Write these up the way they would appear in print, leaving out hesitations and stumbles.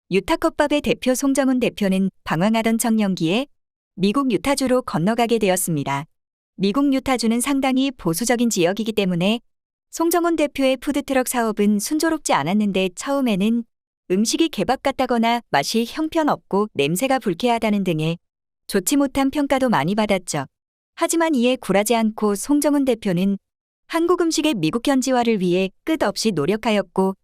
유타 컵밥의 대표 송정훈 대표는 방황하던 청년기에 미국 유타주로 건너가게 되었습니다. 미국 유타주는 상당히 보수적인 지역이기 때문에 송정훈 대표의 푸드트럭 사업은 순조롭지 않았는데 처음에는 음식이 개밥 같다거나 맛이 형편없고 냄새가 불쾌하다는 등의 좋지 못한 평가도 많이 받았죠. 하지만 이에 굴하지 않고 송정훈 대표는 한국 음식의 미국 현지화를 위해 끝없이 노력하였고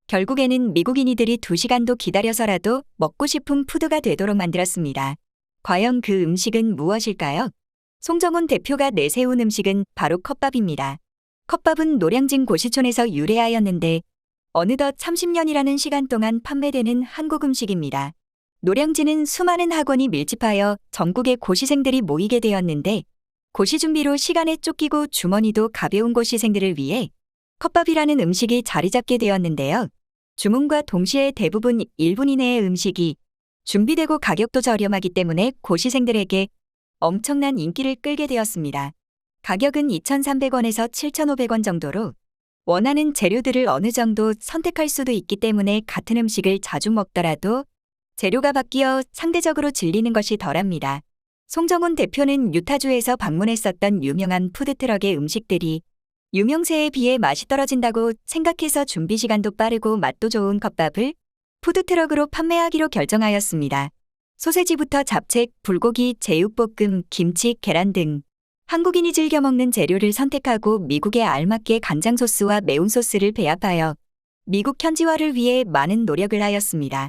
결국에는 미국인이들이 2시간도 기다려서라도 먹고 싶은 푸드가 되도록 만들었습니다. 과연 그 음식은 무엇일까요? 송정훈 대표가 내세운 음식은 바로 컵밥입니다. 컵밥은 노량진 고시촌에서 유래하였는데 어느덧 30년이라는 시간 동안 판매되는 한국 음식입니다. 노량진은 수많은 학원이 밀집하여 전국의 고시생들이 모이게 되었는데 고시 준비로 시간에 쫓기고 주머니도 가벼운 고시생들을 위해 컵밥이라는 음식이 자리 잡게 되었는데요. 주문과 동시에 대부분 1분 이내의 음식이 준비되고 가격도 저렴하기 때문에 고시생들에게 엄청난 인기를 끌게 되었습니다. 가격은 2,300원에서 7,500원 정도로 원하는 재료들을 어느 정도 선택할 수도 있기 때문에 같은 음식을 자주 먹더라도 재료가 바뀌어 상대적으로 질리는 것이 덜합니다. 송정훈 대표는 유타주에서 방문했었던 유명한 푸드트럭의 음식들이 유명세에 비해 맛이 떨어진다고 생각해서 준비 시간도 빠르고 맛도 좋은 컵밥을 푸드트럭으로 판매하기로 결정하였습니다. 소세지부터 잡채, 불고기, 제육볶음, 김치, 계란 등 한국인이 즐겨 먹는 재료를 선택하고 미국에 알맞게 간장 소스와 매운 소스를 배합하여 미국 현지화를 위해 많은 노력을 하였습니다.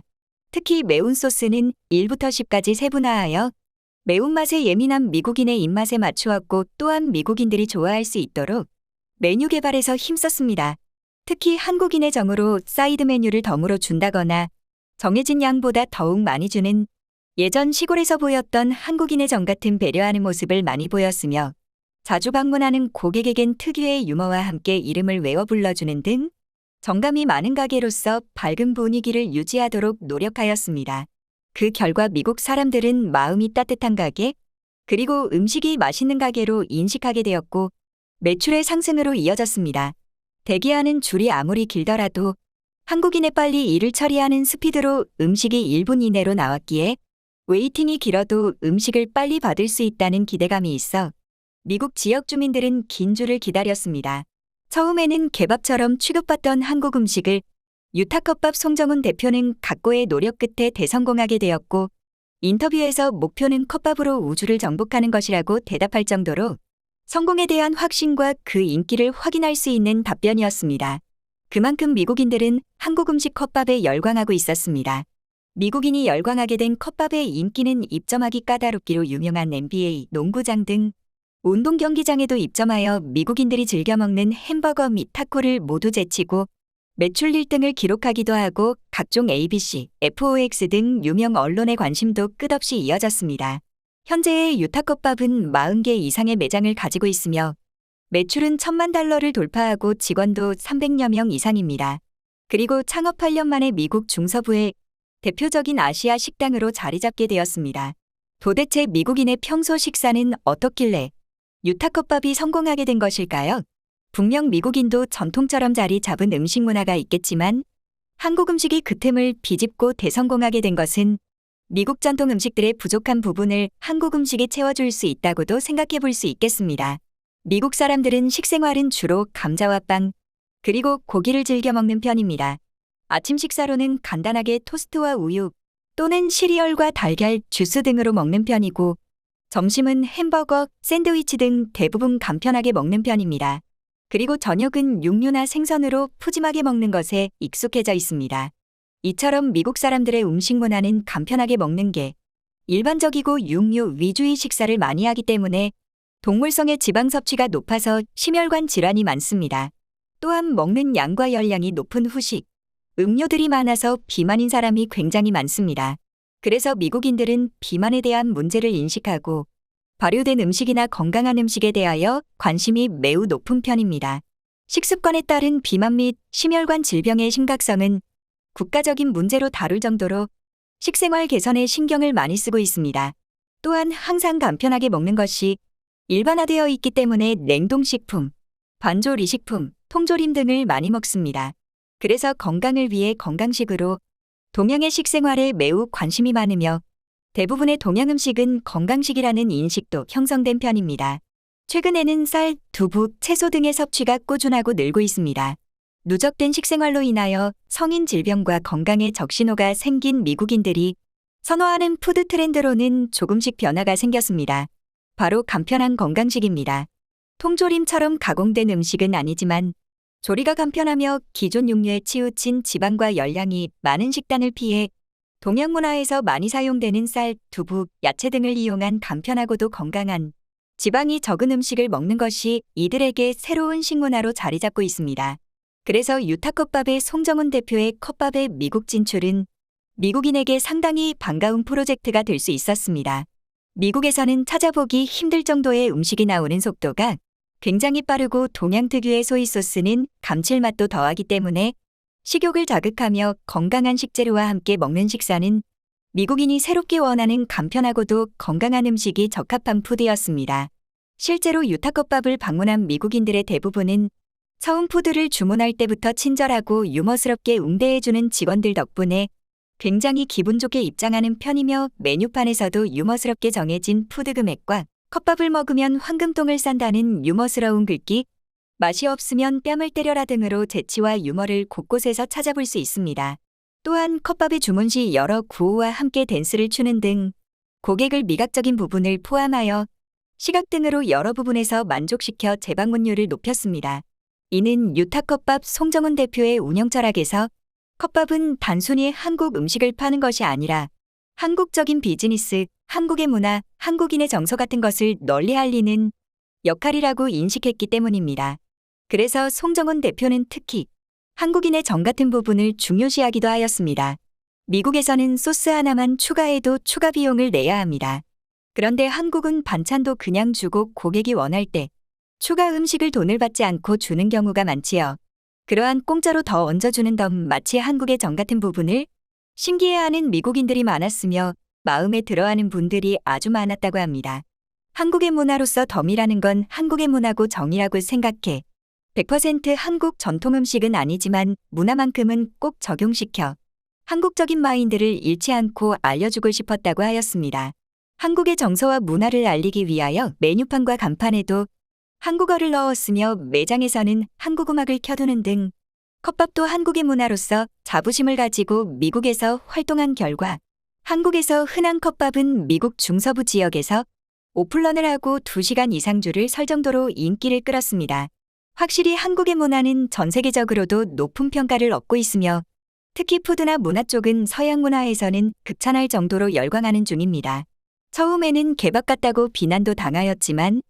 특히 매운 소스는 1부터 10까지 세분화하여 매운맛에 예민한 미국인의 입맛에 맞추었고 또한 미국인들이 좋아할 수 있도록 메뉴 개발에서 힘썼습니다. 특히 한국인의 정으로 사이드 메뉴를 덤으로 준다거나 정해진 양보다 더욱 많이 주는 예전 시골에서 보였던 한국인의 정 같은 배려하는 모습을 많이 보였으며 자주 방문하는 고객에겐 특유의 유머와 함께 이름을 외워 불러주는 등 정감이 많은 가게로서 밝은 분위기를 유지하도록 노력하였습니다. 그 결과 미국 사람들은 마음이 따뜻한 가게, 그리고 음식이 맛있는 가게로 인식하게 되었고 매출의 상승으로 이어졌습니다. 대기하는 줄이 아무리 길더라도 한국인의 빨리 일을 처리하는 스피드로 음식이 1분 이내로 나왔기에 웨이팅이 길어도 음식을 빨리 받을 수 있다는 기대감이 있어 미국 지역 주민들은 긴 줄을 기다렸습니다. 처음에는 개밥처럼 취급받던 한국 음식을 유타컵밥 송정훈 대표는 각고의 노력 끝에 대성공하게 되었고 인터뷰에서 목표는 컵밥으로 우주를 정복하는 것이라고 대답할 정도로 성공에 대한 확신과 그 인기를 확인할 수 있는 답변이었습니다. 그만큼 미국인들은 한국 음식 컵밥에 열광하고 있었습니다. 미국인이 열광하게 된 컵밥의 인기는 입점하기 까다롭기로 유명한 NBA, 농구장 등 운동 경기장에도 입점하여 미국인들이 즐겨 먹는 햄버거 및 타코를 모두 제치고 매출 1등을 기록하기도 하고 각종 ABC, FOX 등 유명 언론의 관심도 끝없이 이어졌습니다. 현재의 유타컵밥은 40개 이상의 매장을 가지고 있으며 매출은 $10,000,000를 돌파하고 직원도 300여 명 이상입니다. 그리고 창업 8년 만에 미국 중서부의 대표적인 아시아 식당으로 자리 잡게 되었습니다. 도대체 미국인의 평소 식사는 어떻길래 유타컵밥이 성공하게 된 것일까요? 분명 미국인도 전통처럼 자리 잡은 음식 문화가 있겠지만 한국 음식이 그 틈을 비집고 대성공하게 된 것은 미국 전통 음식들의 부족한 부분을 한국 음식이 채워줄 수 있다고도 생각해 볼 수 있겠습니다. 미국 사람들은 식생활은 주로 감자와 빵, 그리고 고기를 즐겨 먹는 편입니다. 아침 식사로는 간단하게 토스트와 우유 또는 시리얼과 달걀, 주스 등으로 먹는 편이고 점심은 햄버거, 샌드위치 등 대부분 간편하게 먹는 편입니다. 그리고 저녁은 육류나 생선으로 푸짐하게 먹는 것에 익숙해져 있습니다. 이처럼 미국 사람들의 음식 문화는 간편하게 먹는 게 일반적이고 육류 위주의 식사를 많이 하기 때문에 동물성의 지방 섭취가 높아서 심혈관 질환이 많습니다. 또한 먹는 양과 열량이 높은 후식, 음료들이 많아서 비만인 사람이 굉장히 많습니다. 그래서 미국인들은 비만에 대한 문제를 인식하고 발효된 음식이나 건강한 음식에 대하여 관심이 매우 높은 편입니다. 식습관에 따른 비만 및 심혈관 질병의 심각성은 국가적인 문제로 다룰 정도로 식생활 개선에 신경을 많이 쓰고 있습니다. 또한 항상 간편하게 먹는 것이 일반화되어 있기 때문에 냉동식품, 반조리식품, 통조림 등을 많이 먹습니다. 그래서 건강을 위해 건강식으로 동양의 식생활에 매우 관심이 많으며 대부분의 동양 음식은 건강식이라는 인식도 형성된 편입니다. 최근에는 쌀, 두부, 채소 등의 섭취가 꾸준하고 늘고 있습니다. 누적된 식생활로 인하여 성인 질병과 건강에 적신호가 생긴 미국인들이 선호하는 푸드 트렌드로는 조금씩 변화가 생겼습니다. 바로 간편한 건강식입니다. 통조림처럼 가공된 음식은 아니지만 조리가 간편하며 기존 육류에 치우친 지방과 열량이 많은 식단을 피해 동양 문화에서 많이 사용되는 쌀, 두부, 야채 등을 이용한 간편하고도 건강한 지방이 적은 음식을 먹는 것이 이들에게 새로운 식문화로 자리 잡고 있습니다. 그래서 유타컵밥의 송정훈 대표의 컵밥의 미국 진출은 미국인에게 상당히 반가운 프로젝트가 될 수 있었습니다. 미국에서는 찾아보기 힘들 정도의 음식이 나오는 속도가 굉장히 빠르고 동양 특유의 소이소스는 감칠맛도 더하기 때문에 식욕을 자극하며 건강한 식재료와 함께 먹는 식사는 미국인이 새롭게 원하는 간편하고도 건강한 음식이 적합한 푸드였습니다. 실제로 유타컵밥을 방문한 미국인들의 대부분은 처음 푸드를 주문할 때부터 친절하고 유머스럽게 응대해주는 직원들 덕분에 굉장히 기분 좋게 입장하는 편이며 메뉴판에서도 유머스럽게 정해진 푸드 금액과 컵밥을 먹으면 황금똥을 싼다는 유머스러운 글귀, 맛이 없으면 뺨을 때려라 등으로 재치와 유머를 곳곳에서 찾아볼 수 있습니다. 또한 컵밥의 주문 시 여러 구호와 함께 댄스를 추는 등 고객을 미각적인 부분을 포함하여 시각 등으로 여러 부분에서 만족시켜 재방문율을 높였습니다. 이는 유타컵밥 송정훈 대표의 운영 철학에서 컵밥은 단순히 한국 음식을 파는 것이 아니라 한국적인 비즈니스, 한국의 문화, 한국인의 정서 같은 것을 널리 알리는 역할이라고 인식했기 때문입니다. 그래서 송정훈 대표는 특히 한국인의 정 같은 부분을 중요시하기도 하였습니다. 미국에서는 소스 하나만 추가해도 추가 비용을 내야 합니다. 그런데 한국은 반찬도 그냥 주고 고객이 원할 때 추가 음식을 돈을 받지 않고 주는 경우가 많지요. 그러한 공짜로 더 얹어주는 덤 마치 한국의 정 같은 부분을 신기해하는 미국인들이 많았으며 마음에 들어하는 분들이 아주 많았다고 합니다. 한국의 문화로서 덤이라는 건 한국의 문화고 정이라고 생각해 100% 한국 전통 음식은 아니지만 문화만큼은 꼭 적용시켜 한국적인 마인드를 잃지 않고 알려주고 싶었다고 하였습니다. 한국의 정서와 문화를 알리기 위하여 메뉴판과 간판에도 한국어를 넣었으며 매장에서는 한국 음악을 켜두는 등 컵밥도 한국의 문화로서 자부심을 가지고 미국에서 활동한 결과 한국에서 흔한 컵밥은 미국 중서부 지역에서 오픈런을 하고 2시간 이상 줄을 설 정도로 인기를 끌었습니다. 확실히 한국의 문화는 전 세계적으로도 높은 평가를 얻고 있으며 특히 푸드나 문화 쪽은 서양 문화에서는 극찬할 정도로 열광하는 중입니다. 처음에는 개밥 같다고 비난도 당하였지만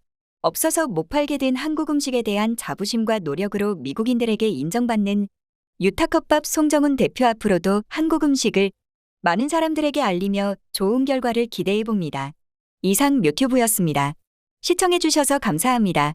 없어서 못 팔게 된 한국 음식에 대한 자부심과 노력으로 미국인들에게 인정받는 유타컵밥 송정훈 대표 앞으로도 한국 음식을 많은 사람들에게 알리며 좋은 결과를 기대해 봅니다. 이상 묘튜브였습니다. 시청해 주셔서 감사합니다.